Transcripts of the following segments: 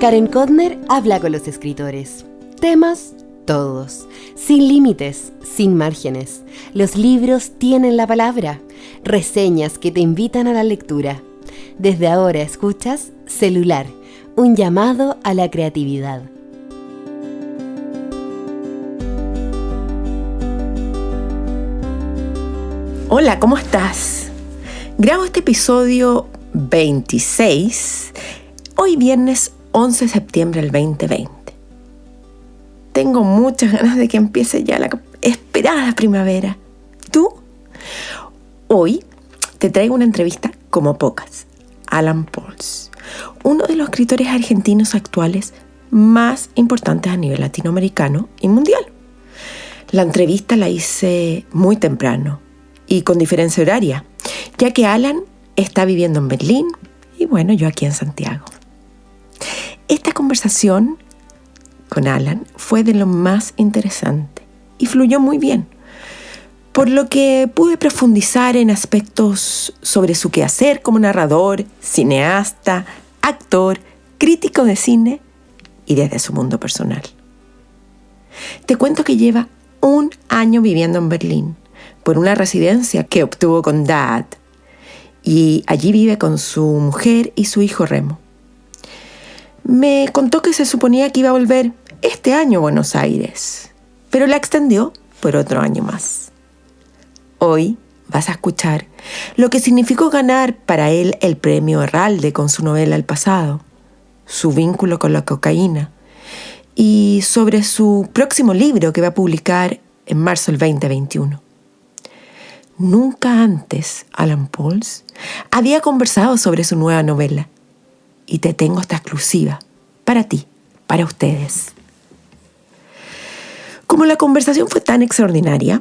Karen Kodner habla con los escritores. Temas, todos. Sin límites, sin márgenes. Los libros tienen la palabra. Reseñas que te invitan a la lectura. Desde ahora escuchas Celular, un llamado a la creatividad. Hola, ¿cómo estás? Grabo este episodio 26, hoy viernes 11 de septiembre del 2020. Tengo muchas ganas de que empiece ya la esperada primavera. ¿Tú? Hoy te traigo una entrevista como pocas. Alan Pauls, uno de los escritores argentinos actuales más importantes a nivel latinoamericano y mundial. La entrevista la hice muy temprano y con diferencia horaria, ya que Alan está viviendo en Berlín y bueno, yo aquí en Santiago. Esta conversación con Alan fue de lo más interesante y fluyó muy bien, por lo que pude profundizar en aspectos sobre su quehacer como narrador, cineasta, actor, crítico de cine y desde su mundo personal. Te cuento que lleva 1 año viviendo en Berlín por una residencia que obtuvo con Dad, y allí vive con su mujer y su hijo Remo. Me contó que se suponía que iba a volver este año a Buenos Aires, pero la extendió por otro año más. Hoy vas a escuchar lo que significó ganar para él el premio Herralde con su novela El pasado, su vínculo con la cocaína y sobre su próximo libro que va a publicar en marzo del 2021. Nunca antes Alan Pauls había conversado sobre su nueva novela y te tengo esta exclusiva para ti, para ustedes. Como la conversación fue tan extraordinaria,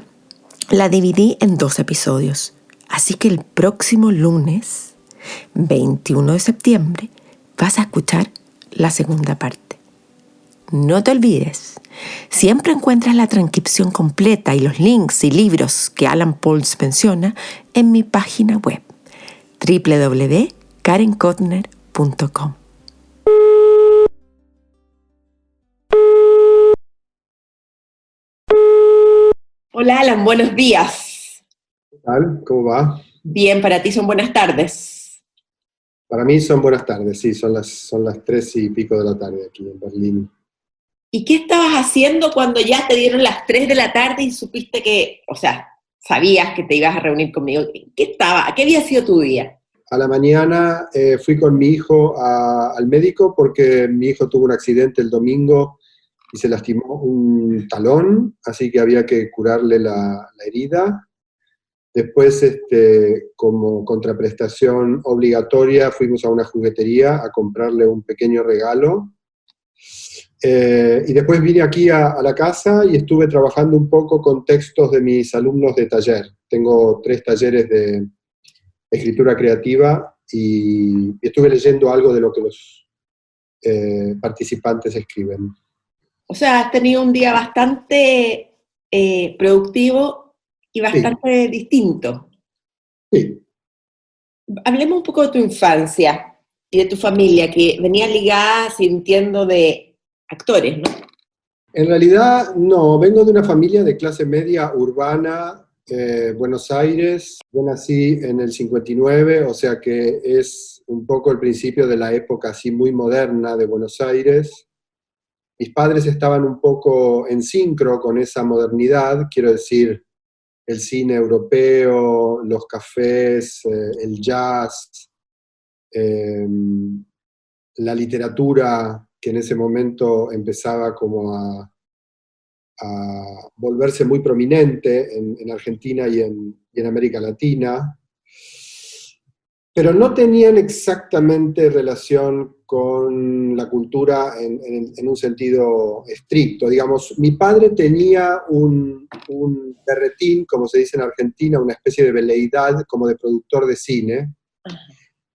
la dividí en 2 episodios, así que el próximo lunes, 21 de septiembre, vas a escuchar la segunda parte. No te olvides, siempre encuentras la transcripción completa y los links y libros que Alan Pauls menciona en mi página web www.karenkodner.com. Hola Alan, buenos días. ¿Qué tal? ¿Cómo va? Bien, para ti son buenas tardes. Para mí son buenas tardes, sí, son las 3 y pico de la tarde aquí en Berlín. ¿Y qué estabas haciendo cuando ya te dieron las 3 de la tarde y supiste que, sabías que te ibas a reunir conmigo? ¿Qué había sido tu día? A la mañana fui con mi hijo al médico porque mi hijo tuvo un accidente el domingo y se lastimó un talón, así que había que curarle la herida. Después, como contraprestación obligatoria, fuimos a una juguetería a comprarle un pequeño regalo. Y después vine aquí a la casa y estuve trabajando un poco con textos de mis alumnos de taller. Tengo 3 talleres de escritura creativa y estuve leyendo algo de lo que los participantes escriben. O sea, has tenido un día bastante productivo y bastante distinto. Sí. Hablemos un poco de tu infancia y de tu familia, que venía ligada, sintiendo, de actores, ¿no? En realidad, no. Vengo de una familia de clase media urbana, Buenos Aires. Yo nací en el 59, o sea que es un poco el principio de la época así muy moderna de Buenos Aires. Mis padres estaban un poco en sincro con esa modernidad, quiero decir, el cine europeo, los cafés, el jazz, la literatura que en ese momento empezaba como a volverse muy prominente en Argentina y en América Latina, pero no tenían exactamente relación con la cultura en un sentido estricto. Digamos, mi padre tenía un berretín, como se dice en Argentina, una especie de veleidad como de productor de cine.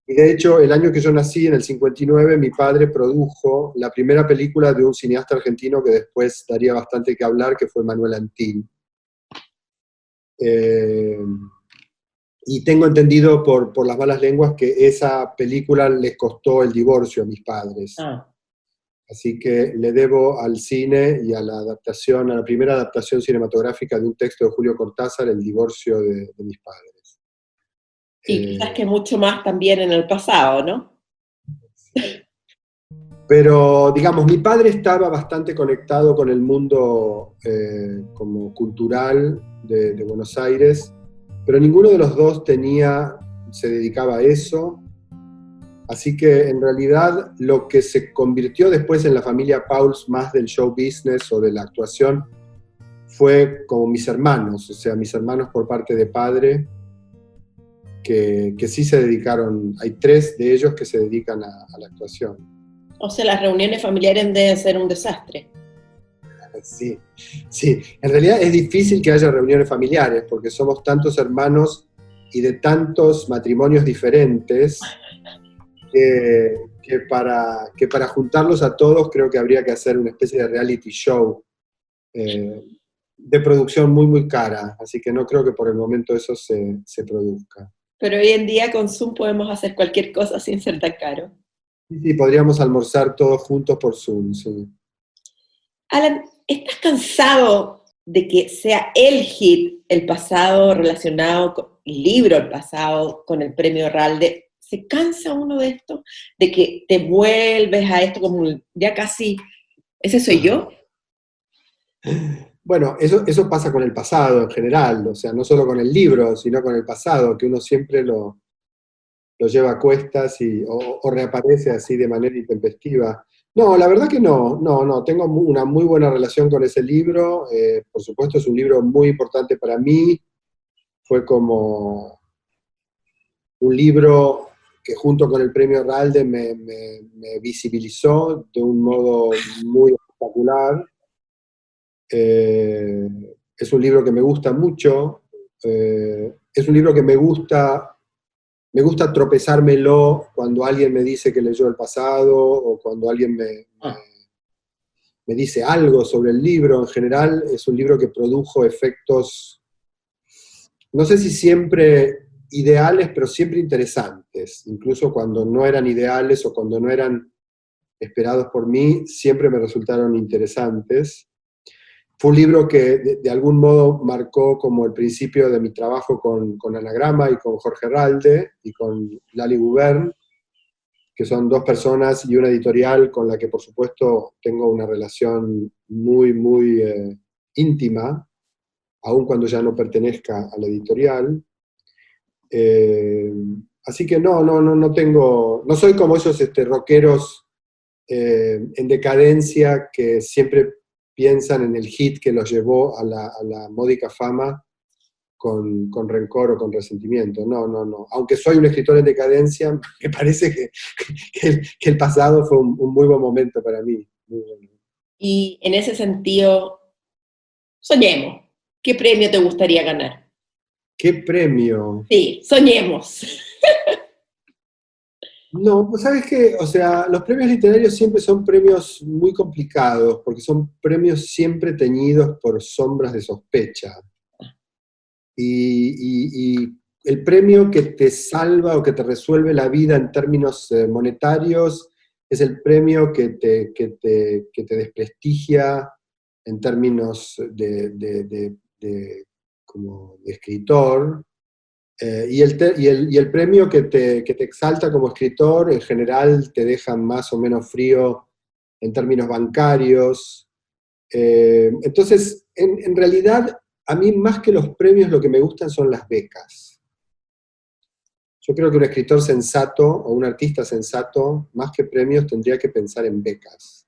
Y de hecho, el año que yo nací, en el 59, mi padre produjo la primera película de un cineasta argentino que después daría bastante que hablar, que fue Manuel Antin. Y tengo entendido por las malas lenguas que esa película les costó el divorcio a mis padres. Así que le debo al cine y a la adaptación, a la primera adaptación cinematográfica de un texto de Julio Cortázar, El divorcio de mis padres. Y quizás que mucho más también en el pasado, ¿no? Pero, digamos, mi padre estaba bastante conectado con el mundo como cultural de Buenos Aires, pero ninguno de los dos se dedicaba a eso. Así que en realidad lo que se convirtió después en la familia Pauls más del show business o de la actuación fue como mis hermanos, o sea, mis hermanos por parte de padre, que sí se dedicaron, hay 3 de ellos que se dedican a la actuación. O sea, las reuniones familiares deben ser un desastre. Sí, sí, en realidad es difícil que haya reuniones familiares porque somos tantos hermanos y de tantos matrimonios diferentes que para juntarlos a todos creo que habría que hacer una especie de reality show de producción muy, muy cara, así que no creo que por el momento eso se produzca. Pero hoy en día con Zoom podemos hacer cualquier cosa sin ser tan caro. Sí, podríamos almorzar todos juntos por Zoom, sí. Alan, ¿estás cansado de que sea el hit el pasado relacionado con el libro, el pasado con el premio Ralde? ¿Se cansa uno de esto? ¿De que te vuelves a esto como ya casi, ese soy yo? Bueno, eso pasa con el pasado en general, o sea, no solo con el libro, sino con el pasado, que uno siempre lo lleva a cuestas o reaparece así de manera intempestiva. No, la verdad que no, tengo una muy buena relación con ese libro, por supuesto es un libro muy importante para mí, fue como un libro que junto con el premio Ralde me visibilizó de un modo muy espectacular. Es un libro que me gusta mucho, es un libro que me gusta tropezármelo cuando alguien me dice que leyó el pasado o cuando alguien me dice algo sobre el libro. En general es un libro que produjo efectos, no sé si siempre ideales, pero siempre interesantes, incluso cuando no eran ideales o cuando no eran esperados por mí, siempre me resultaron interesantes. Fue un libro que de algún modo marcó como el principio de mi trabajo con Anagrama y con Jorge Ralde y con Lali Gubern, que son 2 personas y una editorial con la que por supuesto tengo una relación muy, muy íntima, aun cuando ya no pertenezca a la editorial. Así que no soy como esos rockeros en decadencia que siempre piensan en el hit que los llevó a la módica fama con rencor o con resentimiento. No. Aunque soy un escritor en decadencia, me parece que el pasado fue un muy buen momento para mí. Muy bueno. Y en ese sentido, soñemos. ¿Qué premio te gustaría ganar? ¿Qué premio? Sí, soñemos. No, pues sabes que, o sea, los premios literarios siempre son premios muy complicados, porque son premios siempre teñidos por sombras de sospecha. Y el premio que te salva o que te resuelve la vida en términos monetarios es el premio que te desprestigia en términos como de escritor. Y el premio que te exalta como escritor, en general te deja más o menos frío en términos bancarios. Entonces, en realidad, a mí más que los premios lo que me gustan son las becas. Yo creo que un escritor sensato o un artista sensato, más que premios, tendría que pensar en becas.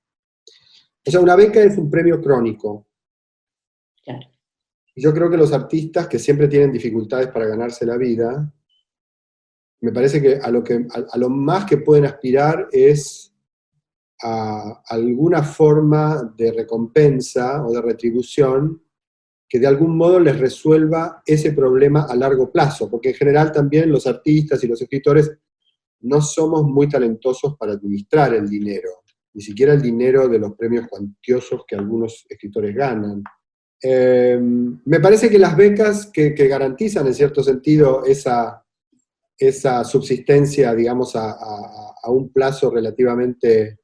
O sea, una beca es un premio crónico. Claro. Y yo creo que los artistas que siempre tienen dificultades para ganarse la vida, me parece que a lo más que pueden aspirar es a alguna forma de recompensa o de retribución que de algún modo les resuelva ese problema a largo plazo, porque en general también los artistas y los escritores no somos muy talentosos para administrar el dinero, ni siquiera el dinero de los premios cuantiosos que algunos escritores ganan. Me parece que las becas que garantizan en cierto sentido esa subsistencia, digamos, a un plazo relativamente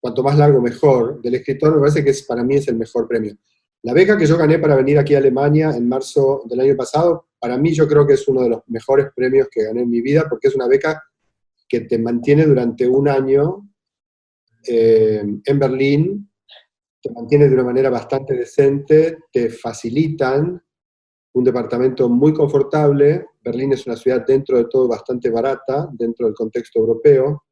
cuanto más largo mejor, del escritor, me parece que para mí es el mejor premio. La beca que yo gané para venir aquí a Alemania en marzo del año pasado, para mí yo creo que es uno de los mejores premios que gané en mi vida, porque es una beca que te mantiene durante un año en Berlín, te mantiene de una manera bastante decente, te facilitan un departamento muy confortable. Berlín es una ciudad dentro de todo bastante barata, dentro del contexto europeo,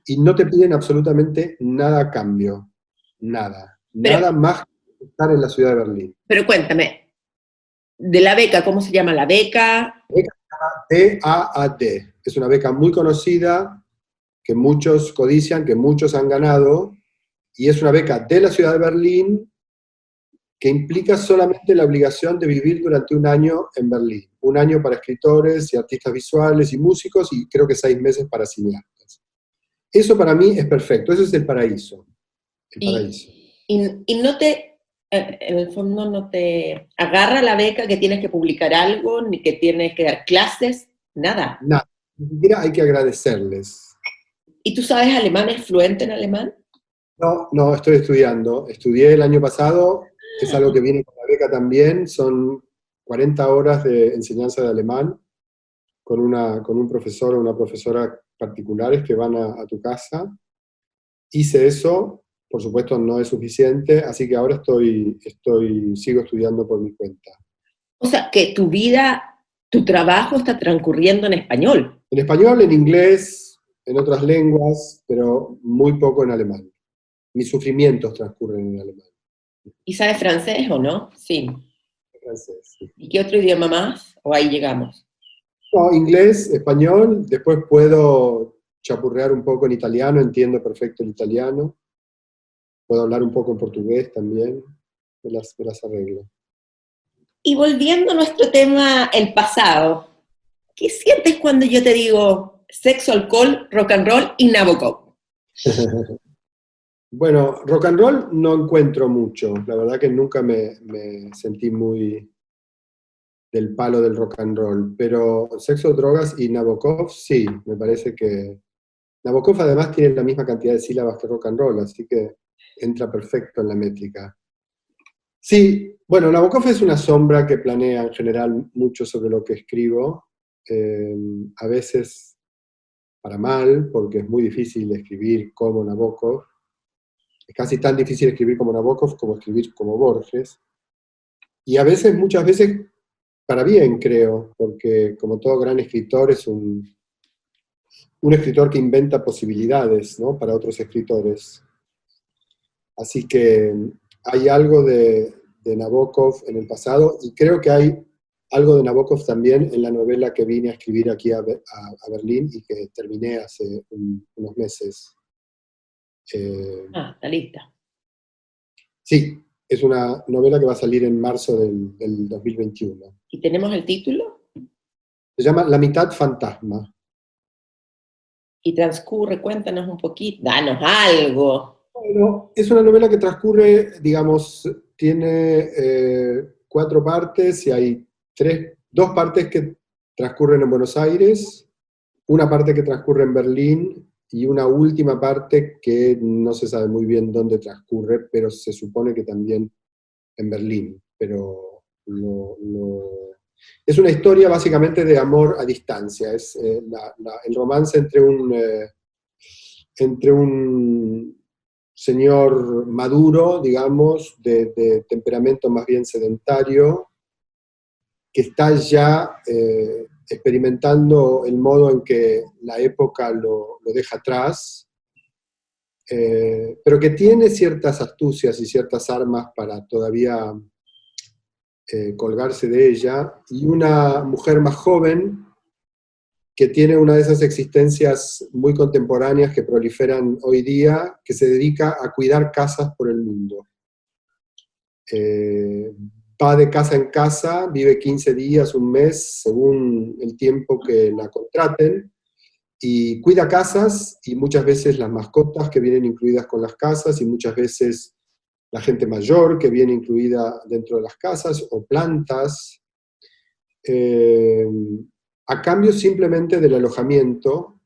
y no te piden absolutamente nada a cambio, nada, Pero, nada más que estar en la ciudad de Berlín. pero cuéntame, de la beca, ¿cómo se llama la beca? DAAD, es una beca muy conocida, que muchos codician, que muchos han ganado, y es una beca de la ciudad de Berlín que implica solamente la obligación de vivir durante un año en Berlín. Un año para escritores y artistas visuales y músicos, y creo que 6 meses para cineastas. Eso para mí es perfecto, ese es el paraíso. El paraíso. Y no te, en el fondo no te agarra la beca que tienes que publicar algo, ni que tienes que dar clases, nada. Nada, ni siquiera hay que agradecerles. ¿Y tú sabes alemán? ¿Es fluente en alemán? No, no, estoy estudiando. Estudié el año pasado, es algo que viene con la beca también, son 40 horas de enseñanza de alemán con un profesor o una profesora particulares que van a tu casa. Hice eso, por supuesto no es suficiente, así que ahora sigo estudiando por mi cuenta. O sea, que tu vida, tu trabajo está transcurriendo en español. En español, en inglés, en otras lenguas, pero muy poco en alemán. Mis sufrimientos transcurren en alemán. ¿Y sabes francés o no? Sí. Francés, sí. ¿Y qué otro idioma más? ¿O ahí llegamos? No, inglés, español, después puedo chapurrear un poco en italiano, entiendo perfecto el italiano. Puedo hablar un poco en portugués también, me las arreglo. Y volviendo a nuestro tema, el pasado, ¿qué sientes cuando yo te digo sexo, alcohol, rock and roll y Nabokov? Bueno, rock and roll no encuentro mucho, la verdad que nunca me sentí muy del palo del rock and roll, pero sexo, drogas y Nabokov sí, me parece que Nabokov además tiene la misma cantidad de sílabas que rock and roll, así que entra perfecto en la métrica. Sí, bueno, Nabokov es una sombra que planea en general mucho sobre lo que escribo, a veces para mal, porque es muy difícil escribir como Nabokov. Es casi tan difícil escribir como Nabokov como escribir como Borges. Y a veces, muchas veces, para bien, creo, porque como todo gran escritor es un escritor que inventa posibilidades, ¿no?, para otros escritores. Así que hay algo de Nabokov en el pasado, y creo que hay algo de Nabokov también en la novela que vine a escribir aquí a Berlín y que terminé hace unos meses. Está lista. Sí, es una novela que va a salir en marzo del 2021. ¿Y tenemos el título? Se llama La mitad fantasma. Y transcurre, cuéntanos un poquito, danos algo. Bueno, es una novela que transcurre, digamos, tiene 4 partes y hay 2 partes que transcurren en Buenos Aires, una parte que transcurre en Berlín y una última parte que no se sabe muy bien dónde transcurre, pero se supone que también en Berlín. Pero es una historia básicamente de amor a distancia, es el romance entre un señor maduro, digamos, de temperamento más bien sedentario, que está ya experimentando el modo en que la época lo deja atrás, pero que tiene ciertas astucias y ciertas armas para todavía colgarse de ella, y una mujer más joven que tiene una de esas existencias muy contemporáneas que proliferan hoy día, que se dedica a cuidar casas por el mundo. Va de casa en casa, vive 15 días, un mes, según el tiempo que la contraten, y cuida casas, y muchas veces las mascotas que vienen incluidas con las casas, y muchas veces la gente mayor que viene incluida dentro de las casas, o plantas, a cambio simplemente del alojamiento.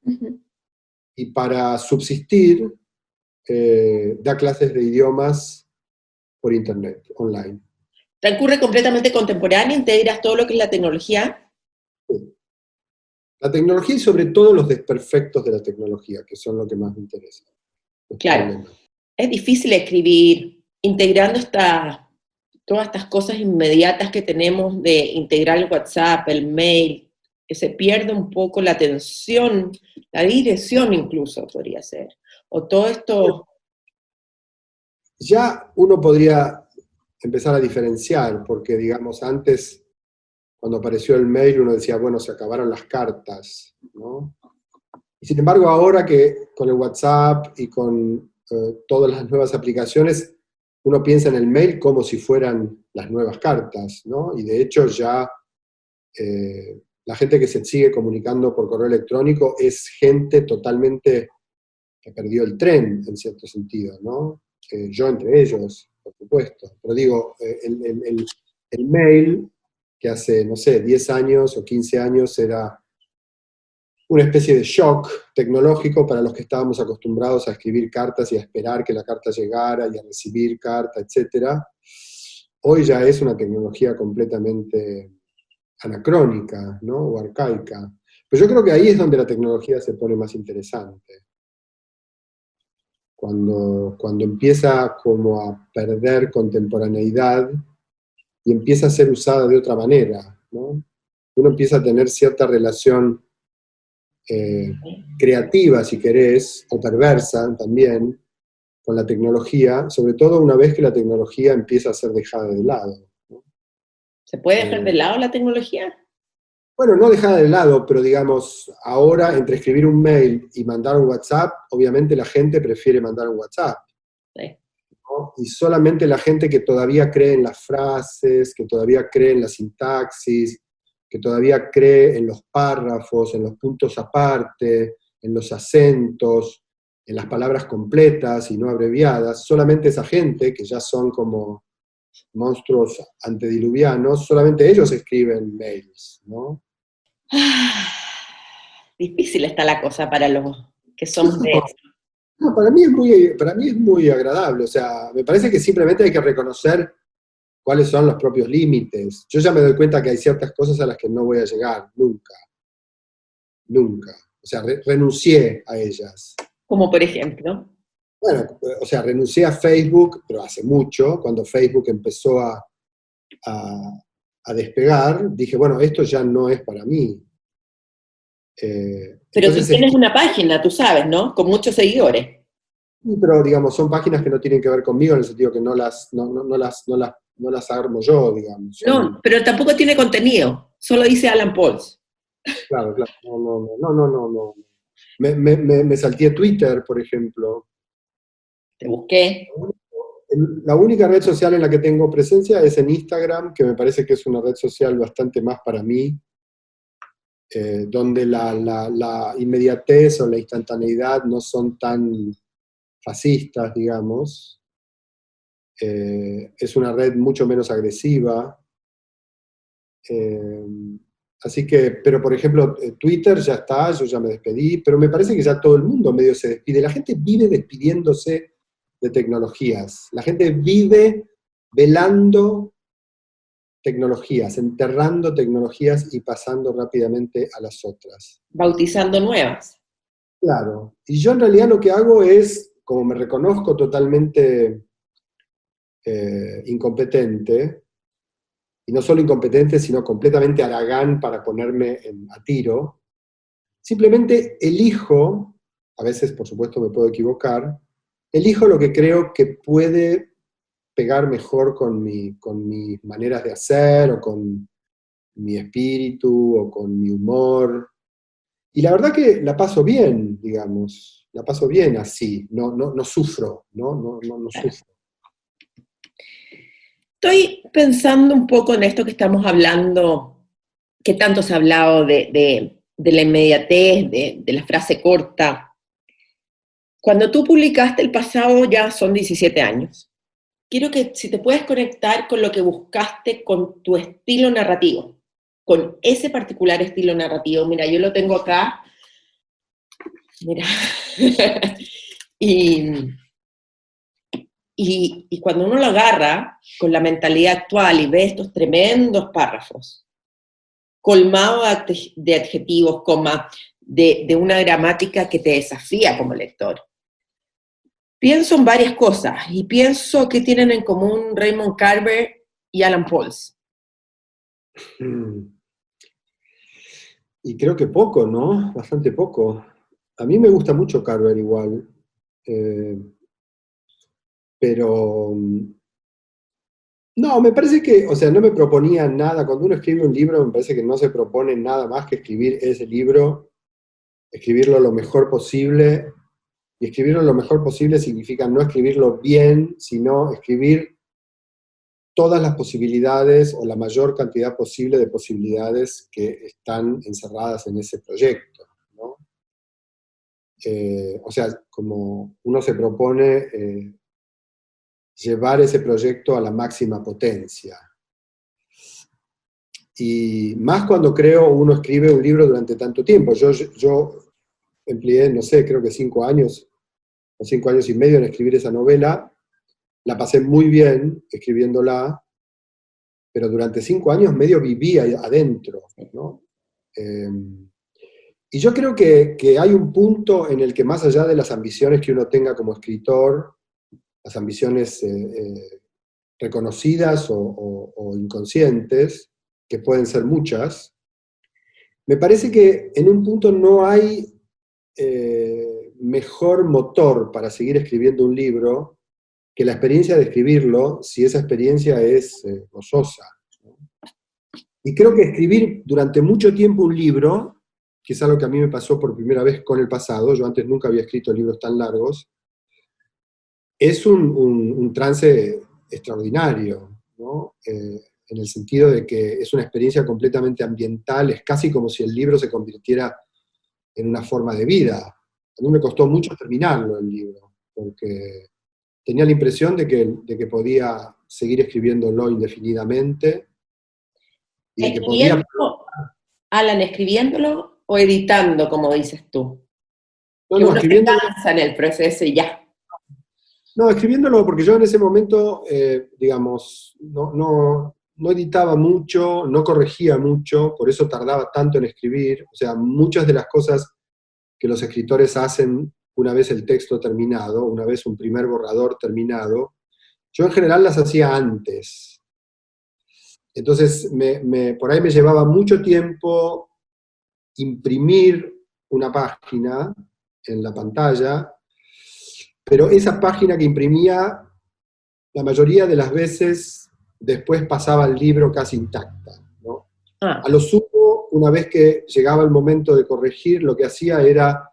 Y para subsistir, da clases de idiomas por internet, online. Transcurre completamente contemporáneo, integras todo lo que es la tecnología. La tecnología y sobre todo los desperfectos de la tecnología, que son lo que más me interesa. Claro, es difícil escribir integrando todas estas cosas inmediatas que tenemos de integrar el WhatsApp, el mail, que se pierde un poco la atención, la dirección incluso podría ser. O todo esto... Ya uno podría empezar a diferenciar, porque digamos antes, cuando apareció el mail, uno decía, bueno, se acabaron las cartas, ¿no? Y sin embargo, ahora que con el WhatsApp y con todas las nuevas aplicaciones, uno piensa en el mail como si fueran las nuevas cartas, ¿no? Y de hecho ya la gente que se sigue comunicando por correo electrónico es gente totalmente que perdió el tren, en cierto sentido, ¿no? Yo entre ellos, por supuesto. Pero digo, el mail, que hace, no sé, 10 años o 15 años era una especie de shock tecnológico para los que estábamos acostumbrados a escribir cartas y a esperar que la carta llegara y a recibir carta, etc. Hoy ya es una tecnología completamente anacrónica, ¿no? O arcaica. Pero yo creo que ahí es donde la tecnología se pone más interesante. Cuando empieza como a perder contemporaneidad y empieza a ser usada de otra manera, ¿no? Uno empieza a tener cierta relación creativa, si querés, o perversa también, con la tecnología, sobre todo una vez que la tecnología empieza a ser dejada de lado, ¿no? ¿Se puede dejar de lado la tecnología? Bueno, no dejada de lado, pero digamos, ahora entre escribir un mail y mandar un WhatsApp, obviamente la gente prefiere mandar un WhatsApp. Sí. ¿No? Y solamente la gente que todavía cree en las frases, que todavía cree en la sintaxis, que todavía cree en los párrafos, en los puntos aparte, en los acentos, en las palabras completas y no abreviadas, solamente esa gente, que ya son como monstruos antediluvianos, solamente ellos escriben mails, ¿no? Difícil está la cosa para los que somos de eso. No, para mí es muy agradable, o sea, me parece que simplemente hay que reconocer cuáles son los propios límites. Yo ya me doy cuenta que hay ciertas cosas a las que no voy a llegar, nunca, nunca. O sea, renuncié a ellas. Como por ejemplo. Bueno, o sea, renuncié a Facebook, pero hace mucho, cuando Facebook empezó a despegar, dije, bueno, esto ya no es para mí. Pero Entonces, tú tienes una página, tú sabes, ¿no? Con muchos seguidores. pero digamos, son páginas que no tienen que ver conmigo, en el sentido que no las armo yo, digamos. No, pero tampoco tiene contenido, solo dice Alan Pauls. Claro, claro, no. Me salté Twitter, por ejemplo. Te busqué. La única red social en la que tengo presencia es en Instagram, que me parece que es una red social bastante más para mí, donde la inmediatez o la instantaneidad no son tan fascistas, digamos. Es una red mucho menos agresiva. Así que, pero por ejemplo, Twitter ya está, yo ya me despedí, pero me parece que ya todo el mundo medio se despide. La gente vive despidiéndose de tecnologías. La gente vive velando tecnologías, enterrando tecnologías y pasando rápidamente a las otras. Bautizando nuevas. Claro. Y yo en realidad lo que hago es, como me reconozco totalmente incompetente, y no solo incompetente, sino completamente haragán para ponerme a tiro, simplemente elijo, a veces por supuesto me puedo equivocar, elijo lo que creo que puede pegar mejor con mis maneras de hacer, o con mi espíritu, o con mi humor. Y la verdad que la paso bien, digamos, la paso bien así, no sufro, no sufro. Estoy pensando un poco en esto que estamos hablando, que tanto se ha hablado de la inmediatez, de la frase corta. Cuando tú publicaste El pasado ya son 17 años. Quiero que si te puedes conectar con lo que buscaste con tu estilo narrativo, con ese particular estilo narrativo. Mira, yo lo tengo acá. Mira. Y Y cuando uno lo agarra con la mentalidad actual y ve estos tremendos párrafos, colmados de adjetivos, comas, de una gramática que te desafía como lector, pienso en varias cosas, y pienso que tienen en común Raymond Carver y Alan Pauls. Y creo que poco, ¿no? Bastante poco. A mí me gusta mucho Carver igual, pero no, me parece que, o sea, no me proponía nada. Cuando uno escribe un libro, me parece que no se propone nada más que escribir ese libro, escribirlo lo mejor posible, y escribirlo lo mejor posible significa no escribirlo bien, sino escribir todas las posibilidades o la mayor cantidad posible de posibilidades que están encerradas en ese proyecto, ¿no? O sea, como uno se propone llevar ese proyecto a la máxima potencia. Y más cuando uno escribe un libro durante tanto tiempo. Yo empleé, no sé, creo que 5 años o 5 años y medio en escribir esa novela. La pasé muy bien escribiéndola, pero durante 5 años medio vivía adentro, ¿no? Y yo creo que hay un punto en el que, más allá de las ambiciones que uno tenga como escritor, las ambiciones reconocidas o inconscientes, que pueden ser muchas, me parece que en un punto no hay mejor motor para seguir escribiendo un libro que la experiencia de escribirlo, si esa experiencia es gozosa, ¿no? Y creo que escribir durante mucho tiempo un libro, que es algo que a mí me pasó por primera vez con el pasado, yo antes nunca había escrito libros tan largos, es un trance extraordinario, ¿no? En el sentido de que es una experiencia completamente ambiental, es casi como si el libro se convirtiera en una forma de vida. A mí me costó mucho terminarlo el libro, porque tenía la impresión de que podía seguir escribiéndolo indefinidamente, y de que podía... Alan, ¿escribiéndolo o editando, como dices tú? No, Que no, uno se escribiéndolo. cansa en el proceso y ya. No, escribiéndolo, porque yo en ese momento, digamos, no editaba mucho, no corregía mucho, por eso tardaba tanto en escribir. O sea, muchas de las cosas que los escritores hacen una vez el texto terminado, una vez un primer borrador terminado, yo en general las hacía antes. Entonces, por ahí me llevaba mucho tiempo imprimir una página en la pantalla, pero esa página que imprimía, la mayoría de las veces después pasaba el libro casi intacta, ¿no? A lo sumo, una vez que llegaba el momento de corregir, lo que hacía era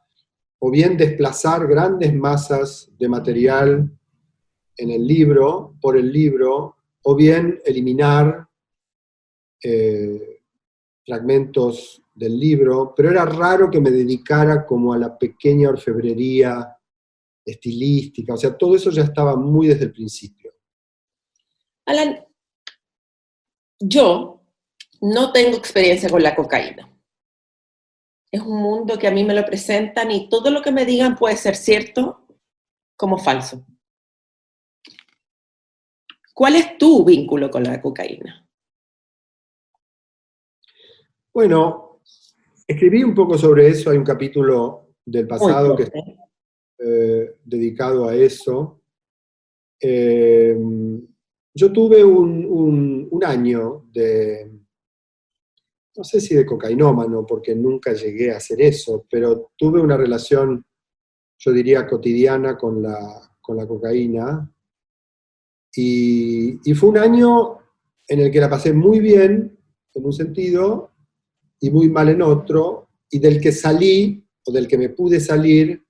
o bien desplazar grandes masas de material en el libro, por el libro, o bien eliminar fragmentos del libro, pero era raro que me dedicara como a la pequeña orfebrería estilística, o sea, todo eso ya estaba muy desde el principio. Alan, yo no tengo experiencia con la cocaína. Es un mundo que a mí me lo presentan y todo lo que me digan puede ser cierto como falso. ¿Cuál es tu vínculo con la cocaína? Bueno, escribí un poco sobre eso, hay un capítulo del pasado que está dedicado a eso. Yo tuve un año de, no sé si de cocainómano, porque nunca llegué a hacer eso, pero tuve una relación, yo diría, cotidiana con la cocaína, y fue un año en el que la pasé muy bien, en un sentido, y muy mal en otro, y del que salí, o del que me pude salir,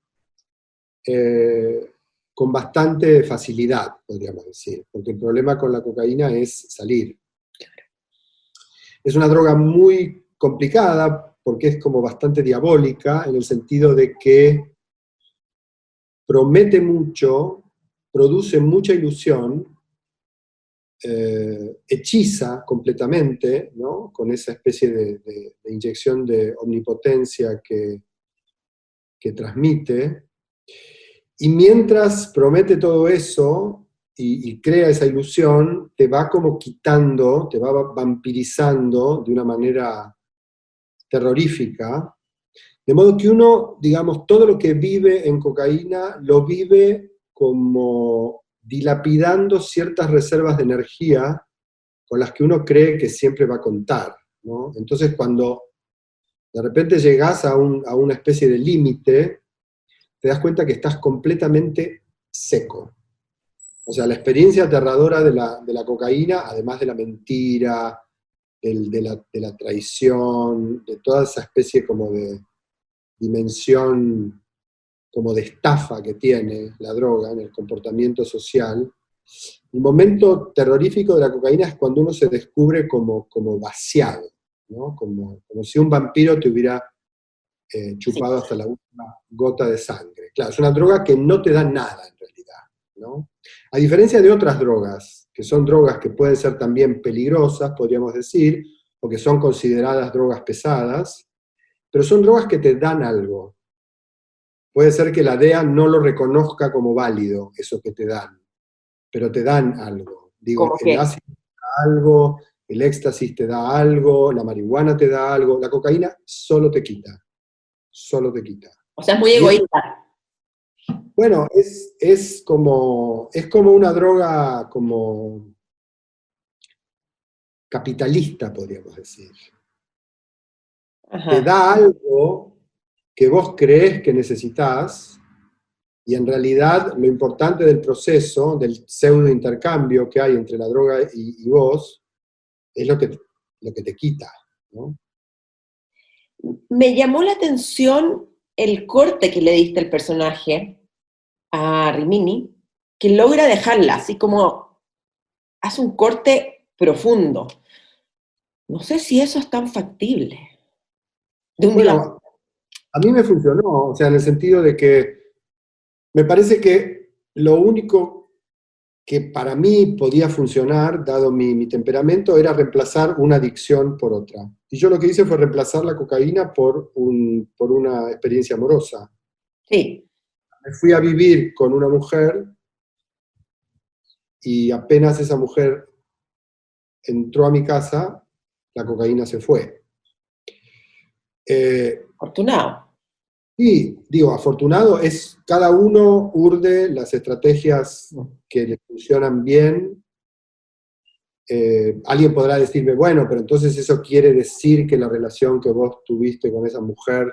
con bastante facilidad, podríamos decir, porque el problema con la cocaína es salir. Es una droga muy complicada porque es como bastante diabólica en el sentido de que promete mucho, produce mucha ilusión, hechiza completamente, ¿no? Con esa especie de inyección de omnipotencia que transmite. Y mientras promete todo eso, y crea esa ilusión, te va como quitando, te va vampirizando de una manera terrorífica, de modo que uno, digamos, todo lo que vive en cocaína lo vive como dilapidando ciertas reservas de energía con las que uno cree que siempre va a contar, ¿no? Entonces, cuando de repente llegas a una especie de límite, te das cuenta que estás completamente seco. O sea, la experiencia aterradora de la cocaína, además de la mentira, de la traición, de toda esa especie como de dimensión, como de estafa que tiene la droga en el comportamiento social, el momento terrorífico de la cocaína es cuando uno se descubre como vaciado, ¿no? Como si un vampiro te hubiera chupado hasta la última gota de sangre. Claro, es una droga que no te da nada en realidad, ¿no? A diferencia de otras drogas, que son drogas que pueden ser también peligrosas, podríamos decir, o que son consideradas drogas pesadas, pero son drogas que te dan algo. Puede ser que la DEA no lo reconozca como válido, eso que te dan, pero te dan algo. Digo, ¿Cómo el qué? ácido te da algo, el éxtasis te da algo, la marihuana te da algo, la cocaína solo te quita, solo te quita. O sea, es muy Y eso, egoísta. bueno, es como una droga como capitalista, podríamos decir. Te Ajá. da algo que vos creés que necesitas, y en realidad lo importante del proceso, del pseudo intercambio que hay entre la droga y vos, es lo que te quita, ¿no? Me llamó la atención el corte que le diste al personaje, a Rimini, que logra dejarla, así como hace un corte profundo. No sé si eso es tan factible. De un día. Bueno, a mí me funcionó, o sea, en el sentido de que me parece que lo único que para mí podía funcionar, dado mi temperamento, era reemplazar una adicción por otra. Y yo lo que hice fue reemplazar la cocaína por una experiencia amorosa. Sí. Me fui a vivir con una mujer y apenas esa mujer entró a mi casa, la cocaína se fue. Afortunado. Y digo, afortunado es, cada uno urde las estrategias que le funcionan bien. Alguien podrá decirme, bueno, pero entonces eso quiere decir que la relación que vos tuviste con esa mujer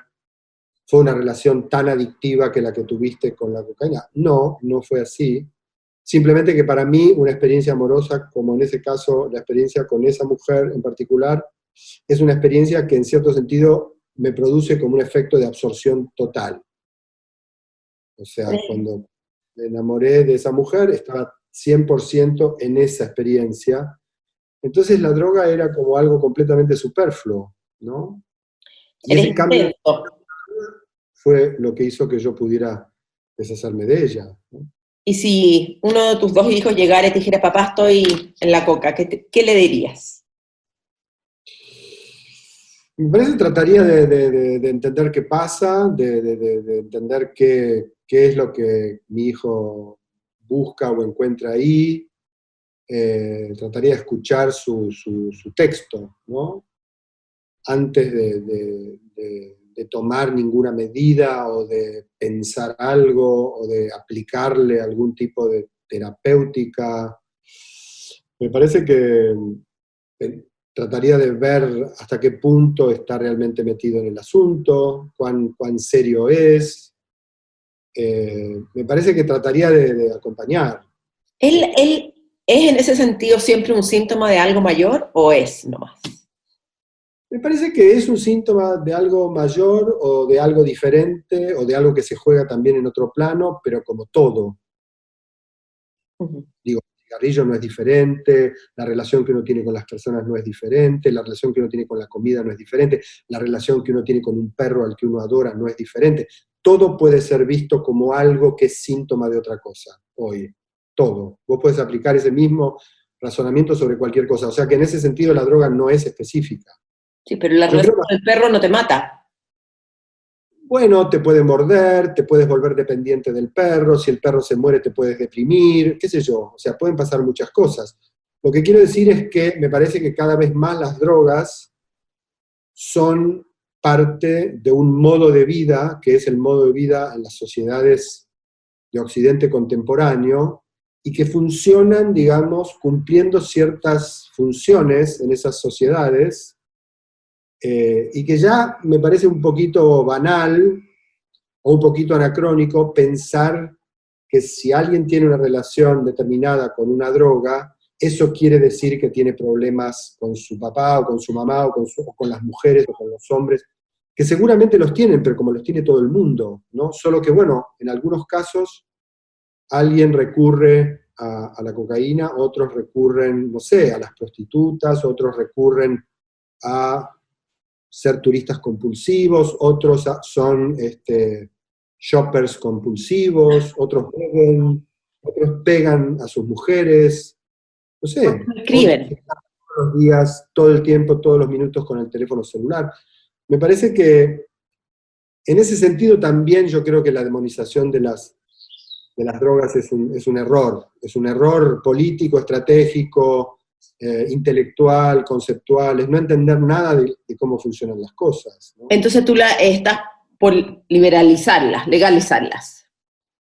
fue una relación tan adictiva que la que tuviste con la cocaína. No, no fue así. Simplemente que para mí una experiencia amorosa, como en ese caso la experiencia con esa mujer en particular, es una experiencia que en cierto sentido me produce como un efecto de absorción total. O sea, cuando me enamoré de esa mujer, estaba 100% en esa experiencia. Entonces la droga era como algo completamente superfluo, ¿no? Y Eres ese cambio intenso. fue lo que hizo que yo pudiera deshacerme de ella, ¿no? Y si uno de tus dos hijos llegara y te dijera, papá, estoy en la coca, ¿qué le dirías? Me parece que trataría de entender qué pasa, de entender qué es lo que mi hijo busca o encuentra ahí. Trataría de escuchar su texto, ¿no? Antes de tomar ninguna medida o de pensar algo o de aplicarle algún tipo de terapéutica. Me parece que trataría de ver hasta qué punto está realmente metido en el asunto, cuán serio es. Me parece que trataría de acompañar. ¿Él es en ese sentido siempre un síntoma de algo mayor o es nomás? Me parece que es un síntoma de algo mayor o de algo diferente o de algo que se juega también en otro plano, pero como todo. Uh-huh. Digo, el cigarrillo no es diferente, la relación que uno tiene con las personas no es diferente, la relación que uno tiene con la comida no es diferente, la relación que uno tiene con un perro al que uno adora no es diferente. Todo puede ser visto como algo que es síntoma de otra cosa hoy. Todo. Vos podés aplicar ese mismo razonamiento sobre cualquier cosa. O sea que en ese sentido la droga no es específica. Sí, pero la Yo relación creo con el perro no te mata. bueno, te puede morder, te puedes volver dependiente del perro, si el perro se muere te puedes deprimir, qué sé yo, o sea, pueden pasar muchas cosas. Lo que quiero decir es que me parece que cada vez más las drogas son parte de un modo de vida, que es el modo de vida en las sociedades de Occidente contemporáneo, y que funcionan, digamos, cumpliendo ciertas funciones en esas sociedades, y que ya me parece un poquito banal o un poquito anacrónico pensar que si alguien tiene una relación determinada con una droga, eso quiere decir que tiene problemas con su papá o con su mamá o con las mujeres o con los hombres, que seguramente los tienen, pero como los tiene todo el mundo, ¿no? Solo que, bueno, en algunos casos alguien recurre a la cocaína, otros recurren, no sé, a las prostitutas, otros recurren a ser turistas compulsivos, otros son shoppers compulsivos, otros beben, otros pegan a sus mujeres, no sé, Escriben. todos los días, todo el tiempo, todos los minutos con el teléfono celular. Me parece que en ese sentido también yo creo que la demonización de las drogas es un error político, estratégico, intelectual, conceptual, es no entender nada de cómo funcionan las cosas, ¿no? Entonces tú estás por liberalizarlas, legalizarlas.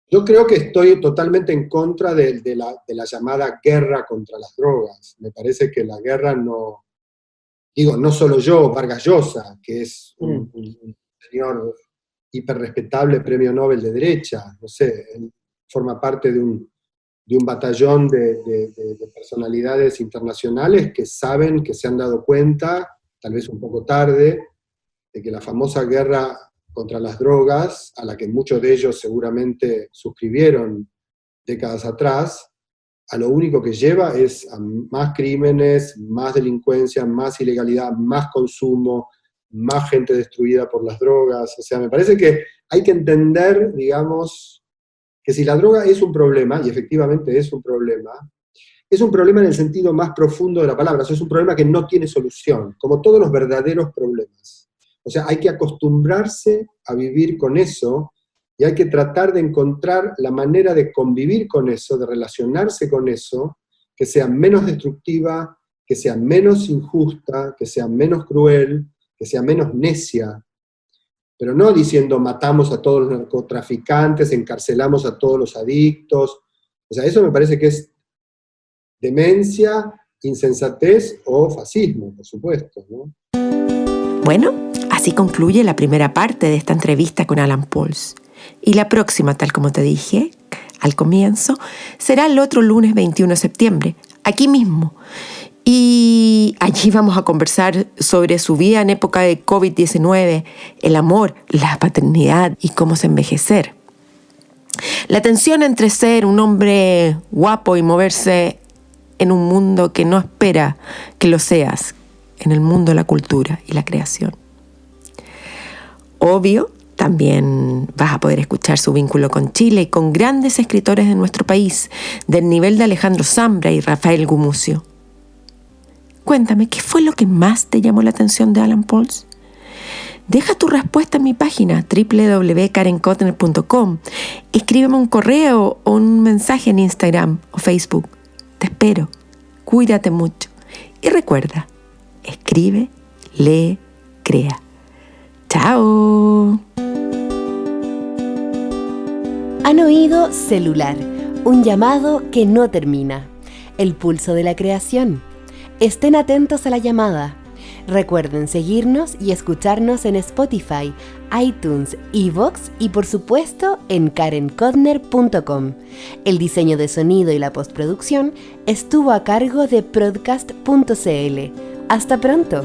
Yo creo que estoy totalmente en contra de la llamada guerra contra las drogas. Me parece que la guerra no solo yo, Vargas Llosa, que es un señor hiperrespetable premio Nobel de derecha, no sé, él forma parte de un batallón de personalidades internacionales que saben, que se han dado cuenta, tal vez un poco tarde, de que la famosa guerra contra las drogas, a la que muchos de ellos seguramente suscribieron décadas atrás, a lo único que lleva es a más crímenes, más delincuencia, más ilegalidad, más consumo, más gente destruida por las drogas. O sea, me parece que hay que entender, digamos, que si la droga es un problema, y efectivamente es un problema en el sentido más profundo de la palabra, o sea, es un problema que no tiene solución, como todos los verdaderos problemas. O sea, hay que acostumbrarse a vivir con eso y hay que tratar de encontrar la manera de convivir con eso, de relacionarse con eso, que sea menos destructiva, que sea menos injusta, que sea menos cruel, que sea menos necia. Pero no diciendo matamos a todos los narcotraficantes, encarcelamos a todos los adictos. O sea, eso me parece que es demencia, insensatez o fascismo, por supuesto, ¿no? Bueno, así concluye la primera parte de esta entrevista con Alan Pauls. Y la próxima, tal como te dije al comienzo, será el otro lunes 21 de septiembre, aquí mismo. Y allí vamos a conversar sobre su vida en época de COVID-19, el amor, la paternidad y cómo se envejecer. La tensión entre ser un hombre guapo y moverse en un mundo que no espera que lo seas, en el mundo de la cultura y la creación. Obvio, también vas a poder escuchar su vínculo con Chile y con grandes escritores de nuestro país, del nivel de Alejandro Zambra y Rafael Gumucio. Cuéntame, ¿qué fue lo que más te llamó la atención de Alan Pauls? Deja tu respuesta en mi página www.karenkotner.com. Escríbeme un correo o un mensaje en Instagram o Facebook. Te espero. Cuídate mucho. Y recuerda, escribe, lee, crea. ¡Chao! Han oído Celular, un llamado que no termina. El pulso de la creación. Estén atentos a la llamada. Recuerden seguirnos y escucharnos en Spotify, iTunes, iVoox y por supuesto en karenkotner.com. El diseño de sonido y la postproducción estuvo a cargo de Podcast.cl. ¡Hasta pronto!